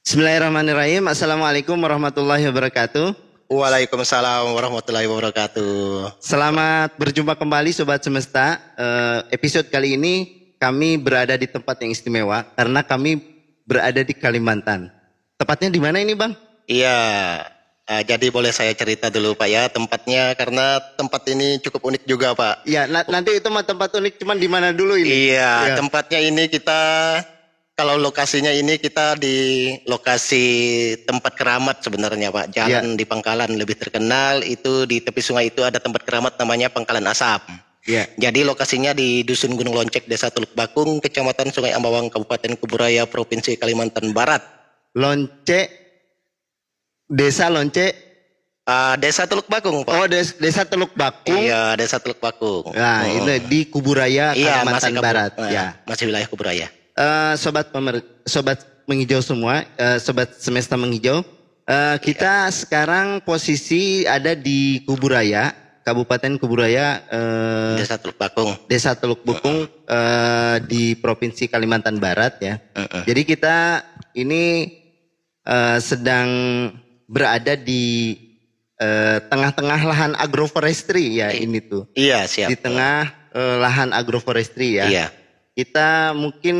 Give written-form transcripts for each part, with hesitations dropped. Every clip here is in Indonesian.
Bismillahirrahmanirrahim. Assalamualaikum warahmatullahi wabarakatuh. Waalaikumsalam warahmatullahi wabarakatuh. Selamat berjumpa kembali Sobat Semesta. Episode kali ini kami berada di tempat yang istimewa karena kami berada di Kalimantan. Tepatnya di mana ini, Bang? Iya, jadi boleh saya cerita dulu Pak ya tempatnya karena tempat ini cukup unik juga Pak. Iya, nanti itu mah tempat unik, cuman di mana dulu ini? Iya, tempatnya ini kalau lokasinya ini kita di lokasi tempat keramat sebenarnya Pak. Jalan di Pangkalan lebih terkenal, itu di tepi sungai itu ada tempat keramat namanya Pangkalan Asap. Iya. Jadi lokasinya di Dusun Gunung Loncek, Desa Teluk Bakung, Kecamatan Sungai Ambawang, Kabupaten Kuburaya, Provinsi Kalimantan Barat. Desa Lonce. Desa Teluk Bakung Pak. Oh, Desa Teluk Bakung. Iya, Desa Teluk Bakung. Nah, itu di Kuburaya, Kalimantan Barat. Ya, masih wilayah Kuburaya. Sobat menghijau semua, Sobat Semesta menghijau. Kita sekarang posisi ada di Kuburaya, Kabupaten Kuburaya, Desa Teluk Bakung. Desa Teluk Bakung di Provinsi Kalimantan Barat ya. Jadi kita ini sedang berada di tengah-tengah lahan agroforestry ya ini tuh. Iya, siap. Di tengah lahan agroforestry ya. Iya. Kita mungkin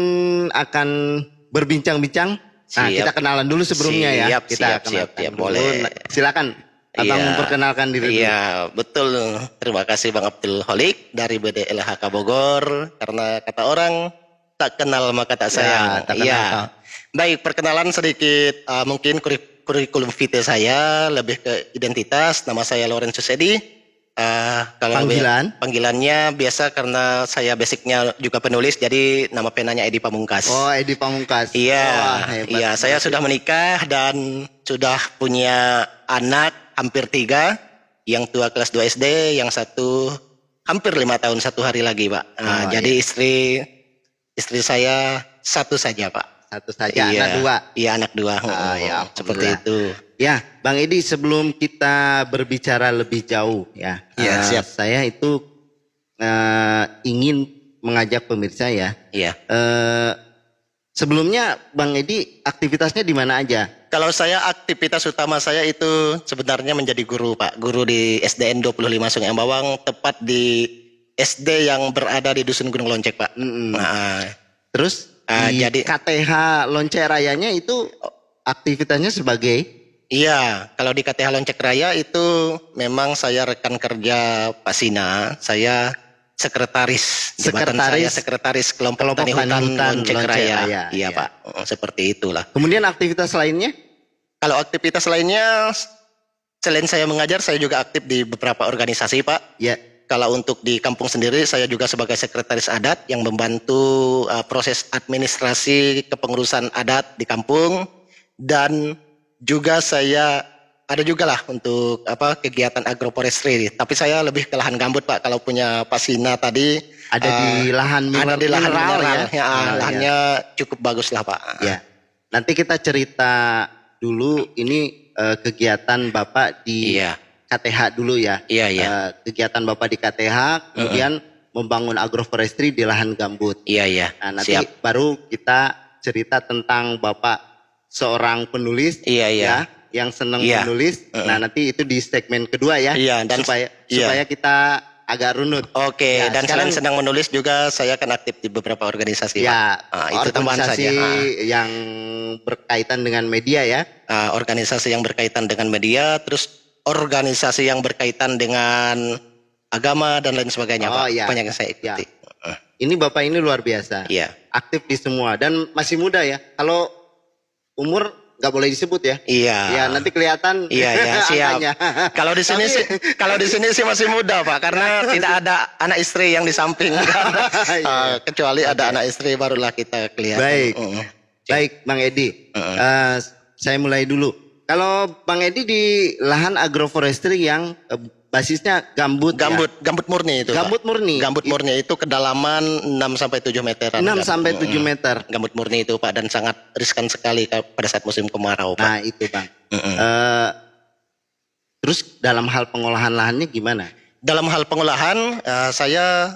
akan berbincang-bincang. Nah, kita kenalan dulu sebelumnya ya. Siap, boleh. Silakan Abang memperkenalkan diri. Iya, betul. Terima kasih Bang Abdul Holik dari BDLHK Bogor. Karena kata orang tak kenal maka tak sayang. Iya. Baik, perkenalan sedikit mungkin kurikulum vitae saya lebih ke identitas. Nama saya Lorenzo Sedi. Kalau panggilannya biasa karena saya basicnya juga penulis, jadi nama penanya Edi Pamungkas. Oh, Edi Pamungkas. Iya, iya. Saya sudah menikah dan sudah punya anak hampir 3, yang tua kelas 2 SD, yang satu hampir 5 tahun 1 hari lagi, Pak. Jadi istri saya satu saja, Pak. Satu saja, anak 2. Iya, anak 2. Seperti itu. Ya, Bang Edi, sebelum kita berbicara lebih jauh ya, siap. Saya itu ingin mengajak pemirsa ya. Iya. Sebelumnya Bang Edi aktivitasnya di mana aja? Kalau saya aktivitas utama saya itu sebenarnya menjadi guru Pak. Guru di SDN 25 Sungai Ambawang, tepat di SD yang berada di Dusun Gunung Loncek Pak. Terus jadi KTH Loncek Rayanya itu aktivitasnya sebagai? Iya, kalau di KTH Loncek Raya itu memang saya rekan kerja Pak Sina. Saya sekretaris kelompok tani hutan Loncek Raya. Iya Pak, seperti itulah. Kemudian aktivitas lainnya? Kalau aktivitas lainnya, selain saya mengajar, saya juga aktif di beberapa organisasi Pak. Ya. Kalau untuk di kampung sendiri, saya juga sebagai sekretaris adat yang membantu proses administrasi kepengurusan adat di kampung. Dan juga saya ada juga lah untuk kegiatan agroforestry. Tapi saya lebih ke lahan gambut Pak. Kalau punya Pak Sina tadi ada di lahan mineral ya. Lahannya cukup bagus lah Pak. Ya. Nanti kita cerita dulu ini kegiatan Bapak di KTH dulu ya. Iya. Kegiatan Bapak di KTH, kemudian membangun agroforestry di lahan gambut. Iya. Nah, nanti baru kita cerita tentang Bapak seorang penulis ya, yang senang menulis. Nah, nanti itu di segmen kedua ya. Dan supaya kita agak runut. Oke, dan selain sedang menulis juga saya akan aktif di beberapa organisasi. Ya, itu tambahan saja. Yang berkaitan dengan media ya. Organisasi yang berkaitan dengan media, terus organisasi yang berkaitan dengan agama dan lain sebagainya Pak. Banyak yang saya ikuti. Ini Bapak ini luar biasa. Iya. Aktif di semua dan masih muda ya. Kalau umur nggak boleh disebut ya. Iya. Ya, nanti kelihatan. Iya, siap. Kalau di sini sih masih muda Pak, karena tidak ada anak istri yang di samping. Kecuali ada anak istri barulah kita kelihatan. Baik, Bang Edi. Saya mulai dulu. Kalau Bang Edi di lahan agroforestry yang basisnya gambut murni itu. Gambut Pak. murni. Gambut murni itu kedalaman 6 sampai 7 meteran. 6 sampai 7 meter. Gambut murni itu Pak, dan sangat riskan sekali pada saat musim kemarau Pak. Nah, itu Bang. Terus dalam hal pengolahan lahannya gimana? Dalam hal pengolahan saya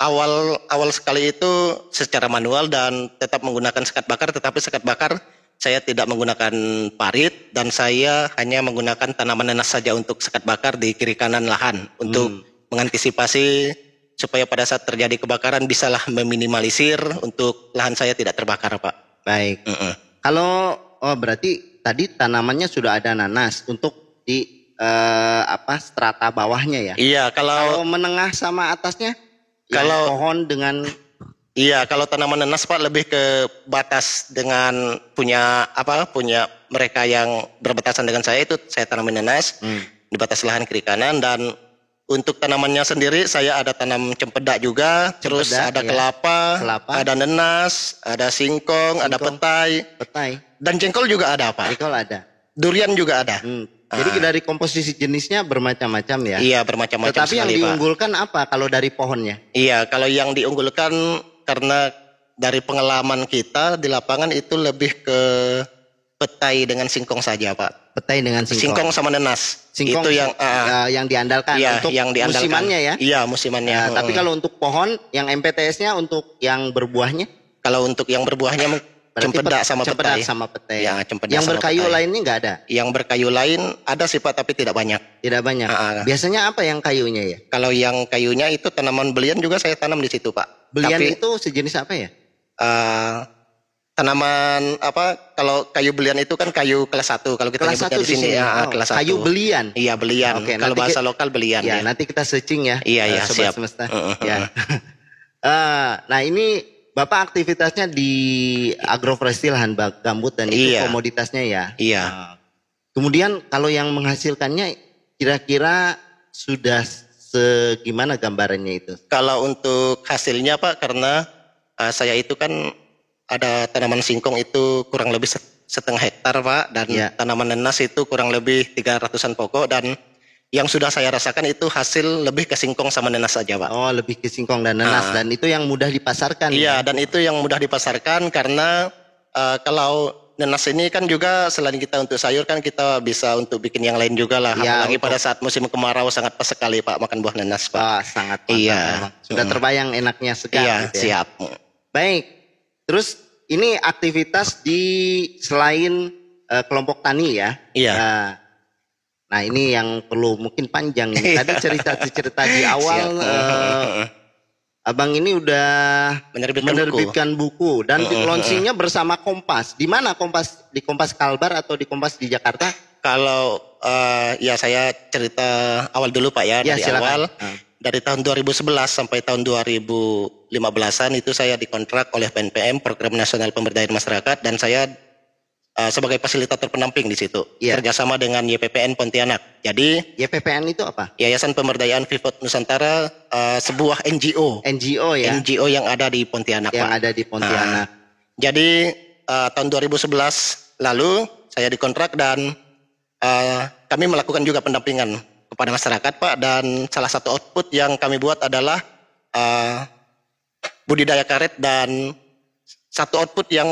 awal sekali itu secara manual dan tetap menggunakan sekat bakar, tetapi sekat bakar saya tidak menggunakan parit dan saya hanya menggunakan tanaman nanas saja untuk sekat bakar di kiri kanan lahan untuk mengantisipasi supaya pada saat terjadi kebakaran bisalah meminimalisir untuk lahan saya tidak terbakar, Pak. Baik. Kalau berarti tadi tanamannya sudah ada nanas untuk di strata bawahnya ya? Iya, kalau menengah sama atasnya, kalau pohon dengan iya, kalau tanaman nanas Pak lebih ke batas dengan punya mereka yang berbatasan dengan saya itu saya tanamin nanas di batas lahan kiri kanan, dan untuk tanamannya sendiri saya ada tanam cempedak juga, terus ada kelapa, ada nanas, ada singkong, ada petai, dan jengkol juga ada Pak. Jengkol ada. Durian juga ada. Jadi dari komposisi jenisnya bermacam-macam ya? Iya, bermacam-macam. Tetapi yang diunggulkan apa kalau dari pohonnya? Iya, kalau yang diunggulkan karena dari pengalaman kita di lapangan itu lebih ke petai dengan singkong saja, Pak. Petai dengan singkong. Singkong sama nanas. Singkong itu yang diandalkan untuk yang musimannya ya? Iya, musimannya. Tapi kalau untuk pohon, yang MPTS-nya untuk yang berbuahnya? Kalau untuk yang berbuahnya cempedak sama petai. Ya, yang berkayu lainnya nggak ada? Yang berkayu lain ada sih Pak, tapi tidak banyak. Tidak banyak. Biasanya apa yang kayunya ya? Kalau yang kayunya itu tanaman belian juga saya tanam di situ Pak. Belian itu sejenis apa ya? Tanaman kalau kayu belian itu kan kayu kelas 1 kalau kita nyebutnya di sini ya, kelas 1. Kayu belian. Iya, belian. Kalau bahasa lokal belian ya. Nanti kita searching ya. Iya, Sobat siap. Semesta. Ya. Nah, ini Bapak aktivitasnya di agroforestry lahan gambut dan itu komoditasnya ya. Iya. Kemudian kalau yang menghasilkannya kira-kira sudah segimana gambarannya itu? Kalau untuk hasilnya Pak, karena saya itu kan ada tanaman singkong itu kurang lebih setengah hektar Pak, dan tanaman nanas itu kurang lebih 300-an pokok, dan yang sudah saya rasakan itu hasil lebih ke singkong sama nanas saja Pak. Oh, lebih ke singkong dan nanas, dan itu yang mudah dipasarkan. Iya, dan itu yang mudah dipasarkan karena kalau nanas ini kan juga selain kita untuk sayur kan kita bisa untuk bikin yang lain juga lah. Apalagi pada saat musim kemarau sangat pas sekali Pak makan buah nanas Pak. Sangat mantap. Iya. Sudah terbayang enaknya sekali. Iya, gitu ya. Siap. Baik. Terus ini aktivitas di selain kelompok tani ya. Iya. Nah ini yang perlu mungkin panjang ini. Tadi cerita di awal Abang ini udah menerbitkan buku dan launchingnya bersama Kompas. Di mana Kompas? Di Kompas Kalbar atau di Kompas di Jakarta? Kalau ya saya cerita awal dulu Pak ya, dari silakan. Awal. Dari tahun 2011 sampai tahun 2015-an itu saya dikontrak oleh PNPM, Program Nasional Pemberdayaan Masyarakat, dan saya sebagai fasilitator penamping di situ, kerjasama dengan YPPN Pontianak. Jadi YPPN itu apa? Yayasan Pemberdayaan Freeport Nusantara, sebuah NGO. NGO ya? NGO yang ada di Pontianak. Yang ada di Pontianak. Jadi tahun 2011 lalu saya dikontrak dan kami melakukan juga pendampingan kepada masyarakat Pak, dan salah satu output yang kami buat adalah budidaya karet, dan satu output yang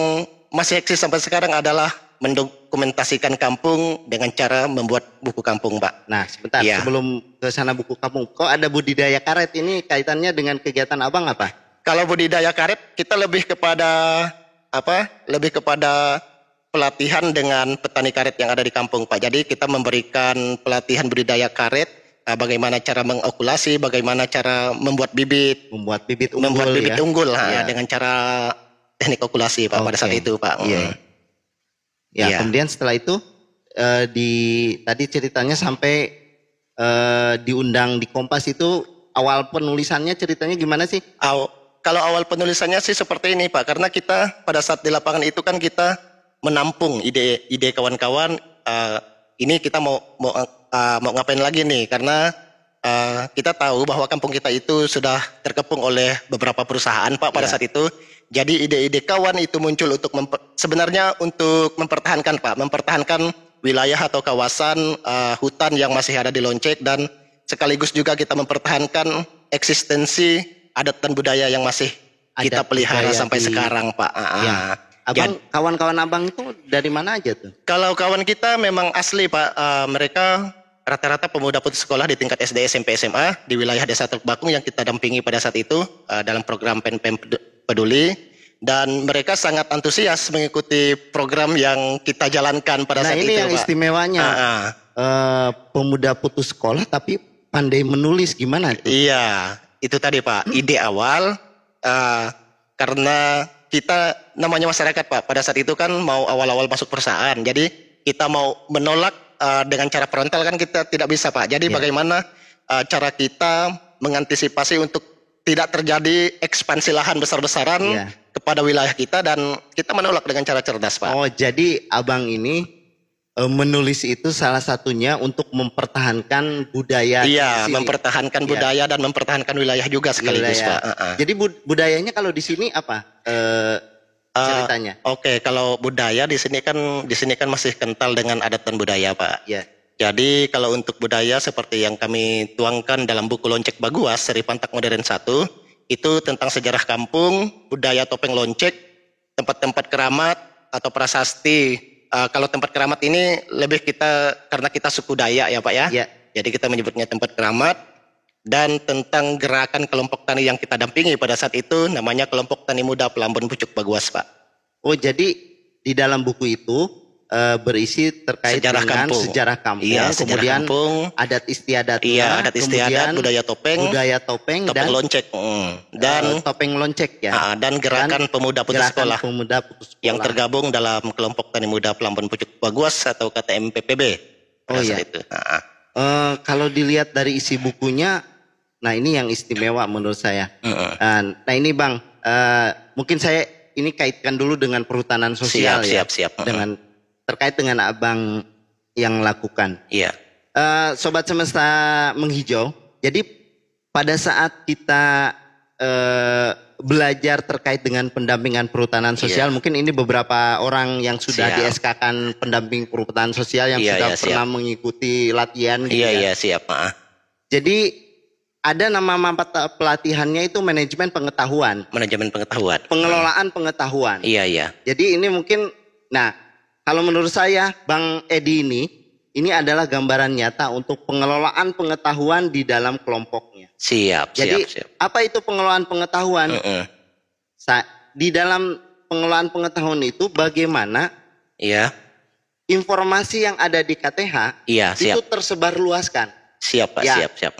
masih eksis sampai sekarang adalah mendokumentasikan kampung dengan cara membuat buku kampung Pak. Nah sebentar sebelum ke sana buku kampung, kok ada budidaya karet ini kaitannya dengan kegiatan Abang apa? Kalau budidaya karet kita lebih kepada Lebih kepada pelatihan dengan petani karet yang ada di kampung Pak. Jadi kita memberikan pelatihan budidaya karet, bagaimana cara mengokulasi, bagaimana cara membuat bibit unggul dengan cara teknik okulasi Pak pada saat itu Pak. Kemudian setelah itu tadi ceritanya sampai diundang di Kompas itu, awal penulisannya ceritanya gimana sih? Kalau awal penulisannya sih seperti ini Pak, karena kita pada saat di lapangan itu kan kita menampung ide kawan-kawan, ini kita mau ngapain lagi nih, karena kita tahu bahwa kampung kita itu sudah terkepung oleh beberapa perusahaan Pak pada saat itu. Jadi ide-ide kawan itu muncul untuk sebenarnya untuk mempertahankan wilayah atau kawasan hutan yang masih ada di Loncek, dan sekaligus juga kita mempertahankan eksistensi adat dan budaya yang masih kita pelihara sampai sekarang Pak. Kawan-kawan Abang itu dari mana aja tuh? Kalau kawan kita memang asli Pak, mereka rata-rata pemuda putus sekolah di tingkat SD, SMP, SMA di wilayah Desa Teluk Bakung yang kita dampingi pada saat itu dalam program PNPM Peduli. dan mereka sangat antusias mengikuti program yang kita jalankan pada saat itu. Nah, ini yang Pak. Istimewanya. Pemuda putus sekolah tapi pandai menulis, gimana itu? Iya, itu tadi Pak, ide awal karena kita namanya masyarakat Pak, pada saat itu kan mau awal-awal masuk perusahaan, jadi kita mau menolak dengan cara frontal kan kita tidak bisa Pak. Jadi bagaimana cara kita mengantisipasi untuk tidak terjadi ekspansi lahan besar-besaran kepada wilayah kita, dan kita menolak dengan cara cerdas Pak. Oh, jadi abang ini menulis itu salah satunya untuk mempertahankan budaya. Iya, mempertahankan budaya dan mempertahankan wilayah juga sekaligus Pak. Jadi budayanya kalau di sini apa ceritanya? Oke, kalau budaya di sini kan masih kental dengan adat dan budaya Pak. Iya. Jadi kalau untuk budaya seperti yang kami tuangkan dalam buku Loncek Baguas seri Pantak Modern 1, itu tentang sejarah kampung, budaya topeng loncek, tempat-tempat keramat atau prasasti. Kalau tempat keramat ini lebih karena kita suku Dayak ya Pak ya. Jadi kita menyebutnya tempat keramat, dan tentang gerakan kelompok tani yang kita dampingi pada saat itu namanya kelompok tani muda Pelambon Pucuk Baguas Pak. Oh, jadi di dalam buku itu berisi terkait dengan sejarah kampung, kemudian adat istiadatnya, adat istiadat, budaya topeng dan loncek, dan topeng loncek ya, dan gerakan pemuda putus sekolah yang tergabung dalam kelompok tani muda Pelambon Pucuk Baguas atau KTM-PPB. Oh iya. Itu. Kalau dilihat dari isi bukunya, nah ini yang istimewa menurut saya. Nah ini Bang, mungkin saya ini kaitkan dulu dengan perhutanan sosial siap. Dengan terkait dengan abang yang lakukan. Iya. Sobat Semesta Menghijau. Jadi pada saat kita belajar terkait dengan pendampingan perhutanan sosial, mungkin ini beberapa orang yang sudah di-SK-kan pendamping perhutanan sosial yang sudah pernah mengikuti latihan. Iya, siap. Jadi ada nama pelatihannya itu manajemen pengetahuan. Pengelolaan pengetahuan. Iya. Jadi ini mungkin, kalau menurut saya Bang Edi ini adalah gambaran nyata untuk pengelolaan pengetahuan di dalam kelompoknya. Jadi apa itu pengelolaan pengetahuan? Di dalam pengelolaan pengetahuan itu bagaimana informasi yang ada di KTH itu tersebar luaskan. Siap Pak, siap.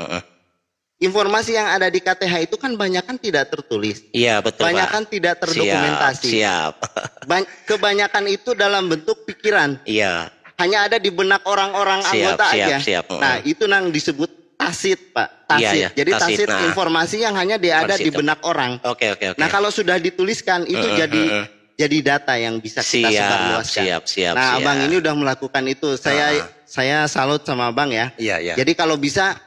Informasi yang ada di KTH itu kan banyak kan tidak tertulis. Iya, betul banyak kan tidak terdokumentasi. Siap. Kebanyakan itu dalam bentuk pikiran. Iya. Hanya ada di benak orang-orang anggota aja. Nah, itu yang disebut tasit, Pak. Tasit. Iya. Jadi tasit informasi yang hanya ada di benak orang. Oke. Nah, kalau sudah dituliskan itu jadi data yang bisa kita sebarluaskan. Siap. Nah, Abang ini udah melakukan itu. Saya salut sama Abang ya. Iya. Jadi kalau bisa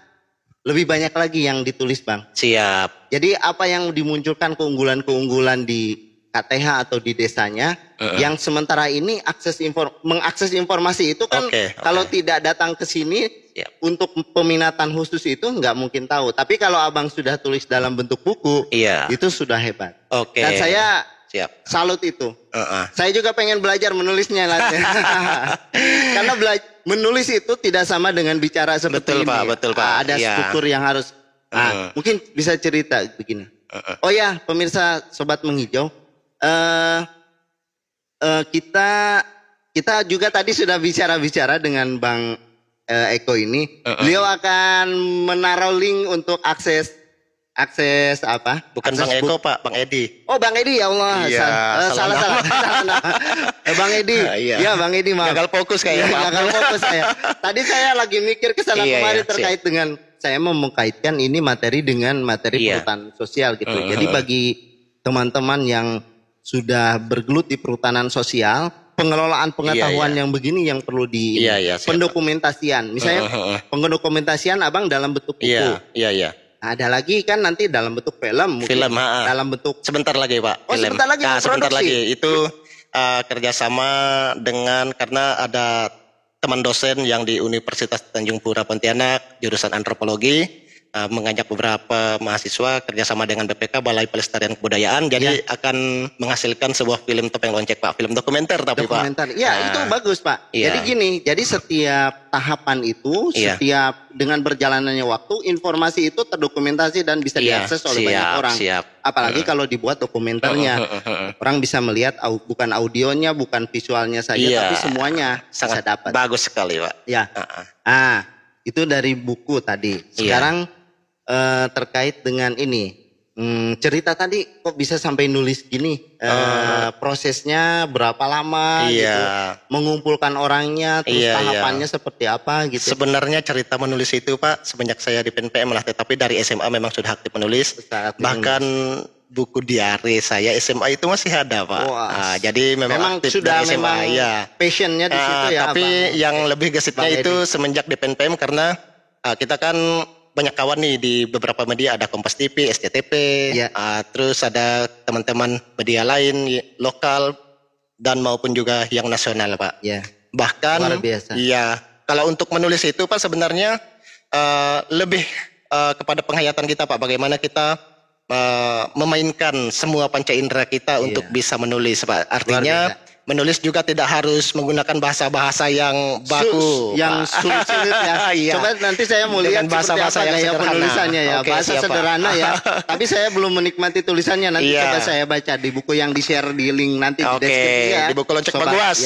lebih banyak lagi yang ditulis Bang. Siap. Jadi apa yang dimunculkan keunggulan-keunggulan di KTH atau di desanya, yang sementara ini mengakses informasi itu kan kalau tidak datang ke sini untuk peminatan khusus itu nggak mungkin tahu. Tapi kalau Abang sudah tulis dalam bentuk buku, itu sudah hebat. Dan saya salut itu. Saya juga pengen belajar menulisnya. Karena menulis itu tidak sama dengan bicara seperti ini. Betul Pak. Ada struktur yang harus. Mungkin bisa cerita begini. Oh ya, pemirsa Sobat Menghijau, kita juga tadi sudah bicara dengan Bang Eko ini. Beliau akan menaruh link untuk akses apa? Bukan Bang Eko Pak, Bang Edi. Oh Bang Edi, ya Allah. Salah. Bang Edi. Iya Bang Edi, maaf. Gagal fokus kayaknya. Gagal fokus saya. Tadi saya lagi mikir kesana kemari terkait dengan saya mau mengkaitkan ini materi dengan materi perhutanan sosial gitu. Jadi bagi teman-teman yang sudah bergelut di perhutanan sosial, pengelolaan pengetahuan yang begini yang perlu di pendokumentasian. Misalnya pendokumentasian Abang dalam bentuk buku. Iya. Ada lagi kan nanti dalam bentuk film, dalam bentuk sebentar lagi Pak. Oh film. Sebentar lagi itu kerjasama dengan, karena ada teman dosen yang di Universitas Tanjung Pura Pontianak jurusan antropologi, mengajak beberapa mahasiswa kerjasama dengan BPK Balai Pelestarian Kebudayaan, jadi akan menghasilkan sebuah film Topeng Lonceng Pak, film dokumenter tapi Pak. Ya itu bagus Pak. Jadi gini, jadi setiap tahapan itu, setiap dengan berjalannya waktu, informasi itu terdokumentasi dan bisa diakses oleh banyak orang. Apalagi kalau dibuat dokumenternya, orang bisa melihat bukan audionya, bukan visualnya saja, tapi semuanya sangat bisa dapat. Bagus sekali Pak. Ya. Itu dari buku tadi. Sekarang terkait dengan ini cerita tadi kok bisa sampai nulis gini, prosesnya berapa lama gitu, mengumpulkan orangnya, terus tahapannya seperti apa gitu. Sebenarnya cerita menulis itu Pak semenjak saya di PNPM lah, tetapi dari SMA memang sudah aktif menulis. Bahkan buku diare saya SMA itu masih ada Pak. Jadi memang aktif sudah dari SMA, passionnya di situ ya. Tapi yang lebih gesitnya itu semenjak di PNPM karena kita kan banyak kawan nih di beberapa media, ada Kompas TV, SCTV, terus ada teman-teman media lain lokal dan maupun juga yang nasional Pak. Bahkan luar biasa. Kalau untuk menulis itu Pak sebenarnya lebih kepada penghayatan kita Pak, bagaimana kita memainkan semua panca indera kita untuk bisa menulis Pak. Artinya menulis juga tidak harus menggunakan bahasa-bahasa yang baku, yang sulit-sulit ya. Coba nanti saya mau lihat bahasa-bahasa yang gaya penulisannya ya. Bahasa sederhana ya. Tapi saya belum menikmati tulisannya. Nanti coba saya baca di buku yang di-share di link nanti di deskripsi ya. Di buku Lonceng Baguas.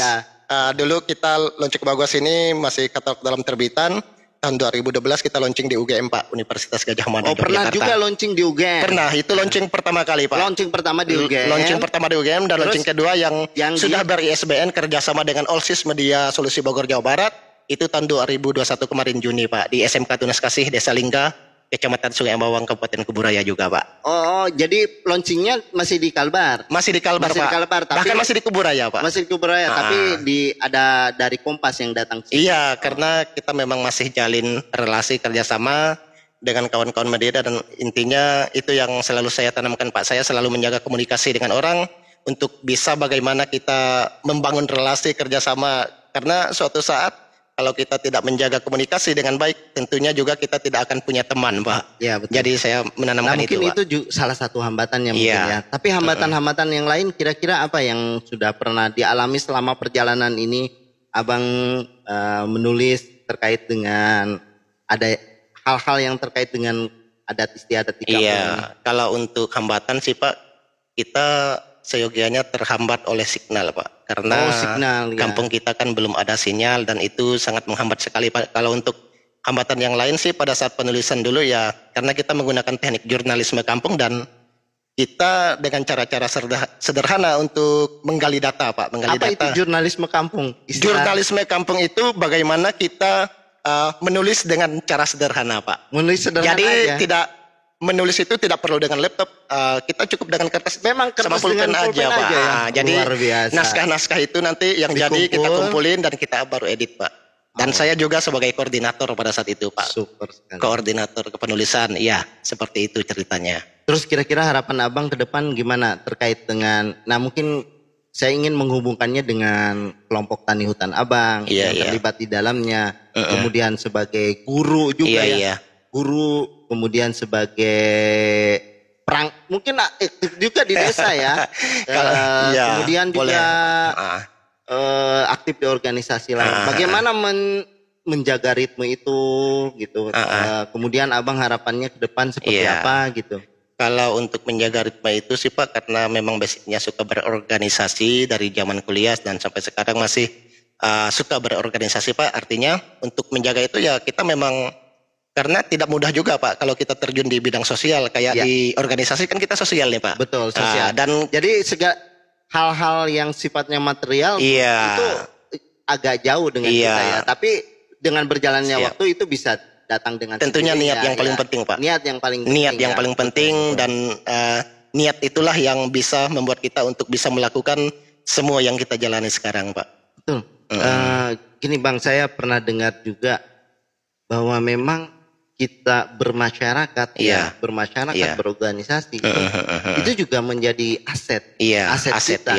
Dulu kita Lonceng Baguas ini masih katalog dalam terbitan. Tahun 2012 kita launching di UGM Pak, Universitas Gadjah Mada, Yogyakarta. Pernah juga launching di UGM? Pernah, itu launching pertama kali Pak. Launching pertama di UGM. Launching pertama di UGM dan launching kedua yang sudah ber-ISBN kerjasama dengan Allsis Media Solusi Bogor, Jawa Barat. Itu tahun 2021 kemarin Juni Pak, di SMK Tunas Kasih, Desa Lingga, Kecamatan Sungai Ambawang, Kabupaten Kuburaya juga Pak. Jadi launchingnya masih di Kalbar? Masih di Kalbar Pak. Tapi bahkan masih di Kuburaya Pak. Masih di Kuburaya, tapi ada dari Kompas yang datang sini. Iya, karena kita memang masih jalin relasi kerjasama dengan kawan-kawan media dan intinya itu yang selalu saya tanamkan Pak. Saya selalu menjaga komunikasi dengan orang untuk bisa bagaimana kita membangun relasi kerjasama, karena suatu saat kalau kita tidak menjaga komunikasi dengan baik, tentunya juga kita tidak akan punya teman, Pak. Ya, betul. Jadi saya menanamkan mungkin itu, Pak. Itu salah satu hambatannya mungkin ya. Tapi hambatan-hambatan yang lain kira-kira apa yang sudah pernah dialami selama perjalanan ini, Abang menulis terkait dengan ada hal-hal yang terkait dengan adat istiadat di kampung? Iya, kalau untuk hambatan sih Pak, kita seyogianya terhambat oleh signal Pak, karena kampung kita kan belum ada sinyal dan itu sangat menghambat sekali Pak. Kalau untuk hambatan yang lain sih pada saat penulisan dulu ya, karena kita menggunakan teknik jurnalisme kampung dan kita dengan cara-cara sederhana untuk menggali data Pak. Apa itu jurnalisme kampung? Jurnalisme kampung itu bagaimana kita menulis dengan cara sederhana Pak. Menulis sederhana jadi tidak menulis itu tidak perlu dengan laptop, kita cukup dengan kertas. Memang kertas sama pulpen aja Pak. Ya? Jadi naskah-naskah itu nanti yang jadi kita kumpulin dan kita baru edit Pak. Dan saya juga sebagai koordinator pada saat itu Pak. Super sekali. Koordinator kepenulisan, ya seperti itu ceritanya. Terus kira-kira harapan Abang ke depan gimana terkait dengan, nah mungkin saya ingin menghubungkannya dengan kelompok tani hutan Abang yang terlibat di dalamnya, kemudian sebagai guru juga guru, kemudian sebagai mungkin aktif juga di desa ya, kemudian juga aktif di organisasi lain. Bagaimana menjaga ritme itu gitu? Kemudian Abang harapannya ke depan seperti apa gitu? Kalau untuk menjaga ritme itu sih Pak, karena memang basicnya suka berorganisasi dari zaman kuliah dan sampai sekarang masih suka berorganisasi Pak. Artinya untuk menjaga itu ya kita memang, karena tidak mudah juga Pak kalau kita terjun di bidang sosial kayak di organisasi kan kita sosial nih Pak. Betul, sosial. Dan jadi hal-hal yang sifatnya material itu agak jauh dengan kita ya. Tapi dengan berjalannya waktu itu bisa datang dengan tentunya niat yang paling penting Pak. Niat yang paling penting. Niat yang paling penting dan niat itulah yang bisa membuat kita untuk bisa melakukan semua yang kita jalani sekarang Pak. Betul. Gini Bang, saya pernah dengar juga bahwa memang kita bermasyarakat berorganisasi itu juga menjadi aset kita.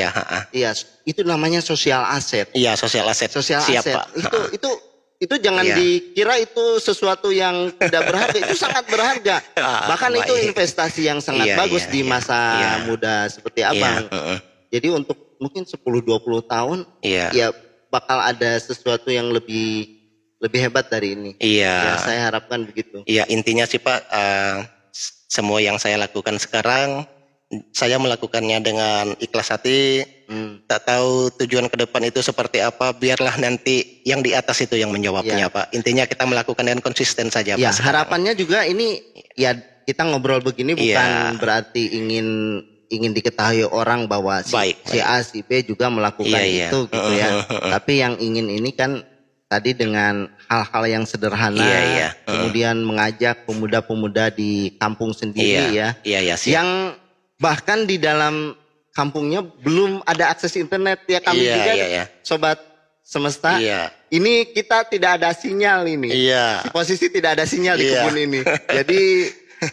Itu namanya sosial aset. Iya, sosial aset. Sosial aset. Pak. Itu itu jangan dikira itu sesuatu yang tidak berharga, itu sangat berharga. Bahkan itu investasi yang sangat bagus di masa muda seperti Abang. Jadi untuk mungkin 10-20 tahun ya bakal ada sesuatu yang lebih hebat dari ini. Ya, saya harapkan begitu. Iya, intinya sih Pak, semua yang saya lakukan sekarang saya melakukannya dengan ikhlas hati. Tak tahu tujuan ke depan itu seperti apa, biarlah nanti yang di atas itu yang menjawabnya Pak. Intinya kita melakukan dengan konsisten saja Pak. Harapannya juga ini ya kita ngobrol begini bukan berarti ingin diketahui orang bahwa si A si B juga melakukan itu gitu ya. Tapi yang ingin ini kan tadi dengan hal-hal yang sederhana, kemudian mengajak pemuda-pemuda di kampung sendiri yang bahkan di dalam kampungnya belum ada akses internet ya, kami juga sobat semesta. Ini kita tidak ada sinyal ini. Di posisi tidak ada sinyal di kebun ini. Jadi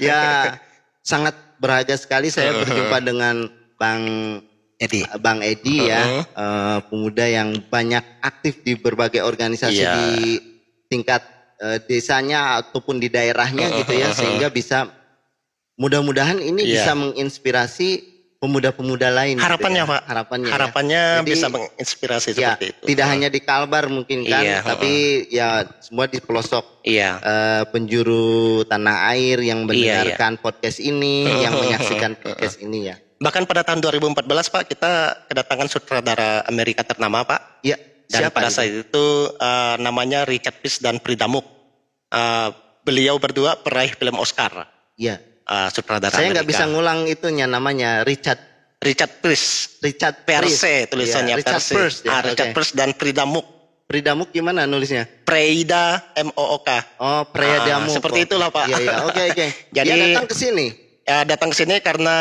ya sangat berharga sekali saya berjumpa dengan Bang Edi ya, pemuda yang banyak aktif di berbagai organisasi di tingkat desanya ataupun di daerahnya gitu ya, sehingga bisa mudah-mudahan ini bisa menginspirasi pemuda-pemuda lain. Harapannya gitu ya. Pak. Harapannya Jadi, bisa menginspirasi seperti itu. Tidak hanya di Kalbar mungkin kan, tapi ya semua di pelosok penjuru tanah air yang mendengarkan podcast ini, yang menyaksikan podcast ini ya. Bahkan pada tahun 2014 Pak, kita kedatangan sutradara Amerika ternama Pak. Iya. Dan pada saat itu namanya Richard Pearce dan Frida Muck. Beliau berdua peraih film Oscar. Iya. Sutradara Saya nggak Amerika. bisa ngulang itunya, namanya Richard Pearce. Richard Pearce tulisannya Richard Pearce. Richard Pearce dan Frida Muck. Frida Muck gimana nulisnya? Preida MOOK. Oh, Preida Muck. Seperti itulah Pak. Iya. Oke. Jadi dia datang ke sini. Datang ke sini karena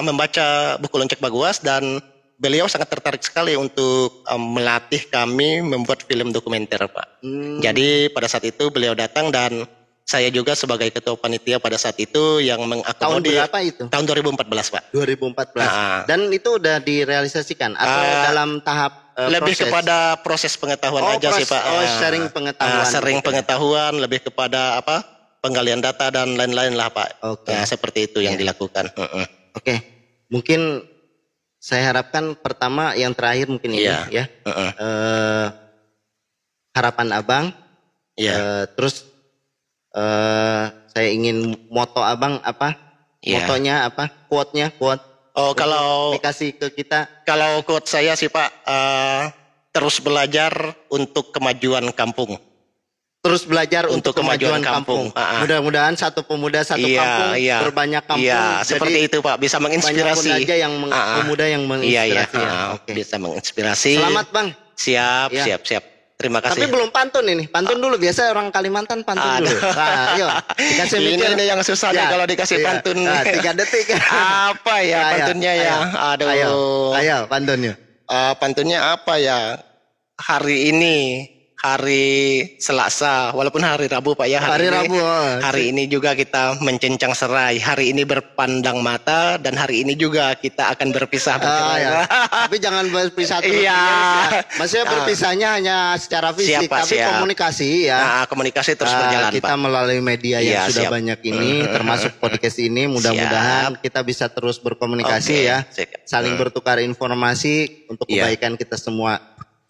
membaca buku Loncek Baguas, dan beliau sangat tertarik sekali untuk melatih kami membuat film dokumenter Pak. Jadi pada saat itu beliau datang dan saya juga sebagai ketua panitia pada saat itu yang mengakomodir. Tahun berapa itu? Tahun 2014 Pak. 2014. Dan itu udah direalisasikan atau dalam tahap lebih proses? Kepada proses pengetahuan aja sih Pak. Sharing pengetahuan. Sharing pengetahuan, lebih kepada penggalian data dan lain-lain lah Pak. Seperti itu yang dilakukan. Oke. Mungkin saya harapkan pertama yang terakhir mungkin ini ya. Harapan Abang. Terus saya ingin moto Abang apa? Motonya apa? Quote-nya. Oh, kalau dikasih ke kita. Kalau quote saya sih Pak, terus belajar untuk kemajuan kampung. Terus belajar untuk kemajuan kampung. Mudah-mudahan satu pemuda satu kampung, berbanyak kampung. Seperti itu Pak, bisa menginspirasi. Banyak aja yang pemuda yang menginspirasi. Bisa menginspirasi. Selamat Bang. Siap. Terima kasih. Tapi belum pantun ini. Pantun dulu. Biasa orang Kalimantan pantun dulu. Nah, ayo. Dikasih mikir. Ini yang susah nih kalau dikasih pantun. 3 detik. Apa ya pantunnya ya? Ayo pantunnya. Pantunnya apa ya? Hari ini hari Selasa, walaupun hari Rabu Pak ya. Hari ini juga kita mencencang serai. Hari ini berpandang mata, dan hari ini juga kita akan berpisah. Tapi jangan berpisah terus. Maksudnya berpisahnya hanya secara fisik, tapi komunikasi ya. Komunikasi terus berjalan kita Pak. Melalui media yang sudah banyak ini, termasuk podcast ini, mudah-mudahan kita bisa terus berkomunikasi ya. Saling bertukar informasi untuk kebaikan kita semua.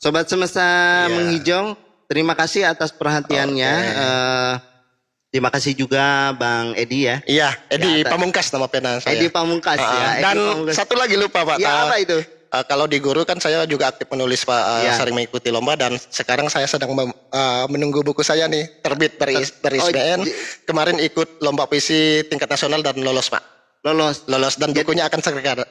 Sobat Semesta Menghijau, terima kasih atas perhatiannya. Terima kasih juga Bang Edi ya. Iya, Edi Pamungkas nama pena saya. Edi Pamungkas ya. Dan satu lagi lupa Pak. Ya, apa itu? Kalau di Guru kan saya juga aktif menulis Pak, sering mengikuti lomba, dan sekarang saya sedang menunggu buku saya nih terbit dari ISBN. Kemarin ikut lomba puisi tingkat nasional dan lolos Pak. Lolos dan bukunya akan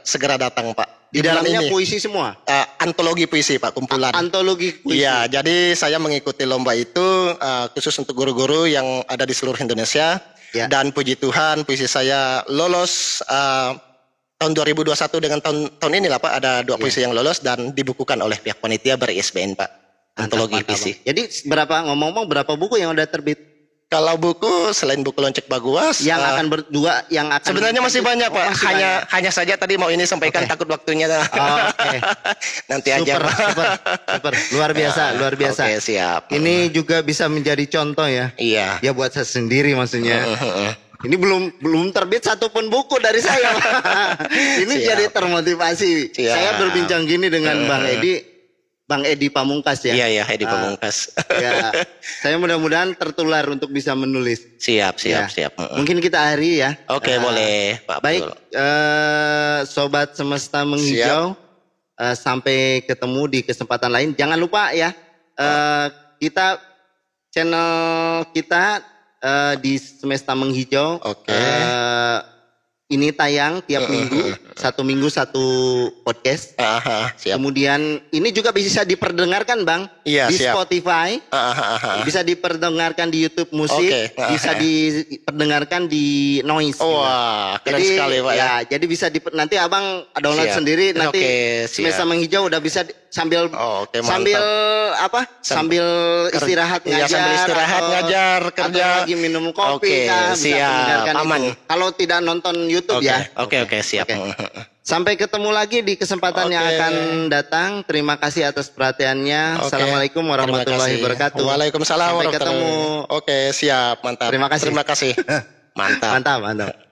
segera datang Pak. Di dalamnya puisi semua? Antologi puisi Pak, kumpulan. Antologi puisi. Iya, jadi saya mengikuti lomba itu khusus untuk guru-guru yang ada di seluruh Indonesia. Dan puji Tuhan puisi saya lolos tahun 2021 dengan tahun ini lah Pak, ada 2 puisi yang lolos dan dibukukan oleh pihak panitia ber-ISBN Pak. Antologi puisi. Jadi ngomong-ngomong berapa buku yang udah terbit? Kalau buku selain buku Loncek Baguas yang akan berdua yang akan sebenarnya masih banyak Pak. Hanya saja tadi mau ini sampaikan takut waktunya. Oke. Nanti aja. Super. Luar biasa. Oke, siap. Ini juga bisa menjadi contoh ya. Iya. Ya buat saya sendiri maksudnya. Ini belum terbit satupun buku dari saya. Ini jadi termotivasi. Saya berbincang gini dengan Bang Edi Pamungkas ya. Iya, Edi Pamungkas. Ya, saya mudah-mudahan tertular untuk bisa menulis. Siap. Mungkin kita akhiri ya. Oke, boleh, Pak. Baik, Sobat Semesta Menghijau, sampai ketemu di kesempatan lain. Jangan lupa ya, kita channel kita di Semesta Menghijau. Oke. Ini tayang tiap minggu, satu minggu satu podcast. Siap. Kemudian ini juga bisa diperdengarkan Bang di Spotify, bisa diperdengarkan di YouTube Musik, bisa diperdengarkan di Noise. Wah, keren sekali Pak ya. Jadi bisa nanti Abang download sendiri, nanti Semesta Menghijau udah bisa sambil sambil istirahat ngajar, sambil istirahat ngajar kerja, lagi minum kopi, siap, aman. Kalau tidak nonton YouTube ya. Oke, siap. Sampai ketemu lagi di kesempatan yang akan datang. Terima kasih atas perhatiannya. Assalamualaikum warahmatullahi wabarakatuh. Waalaikumsalam. Sampai ketemu. Oke, siap, mantap. Terima kasih. Mantap. Mantap.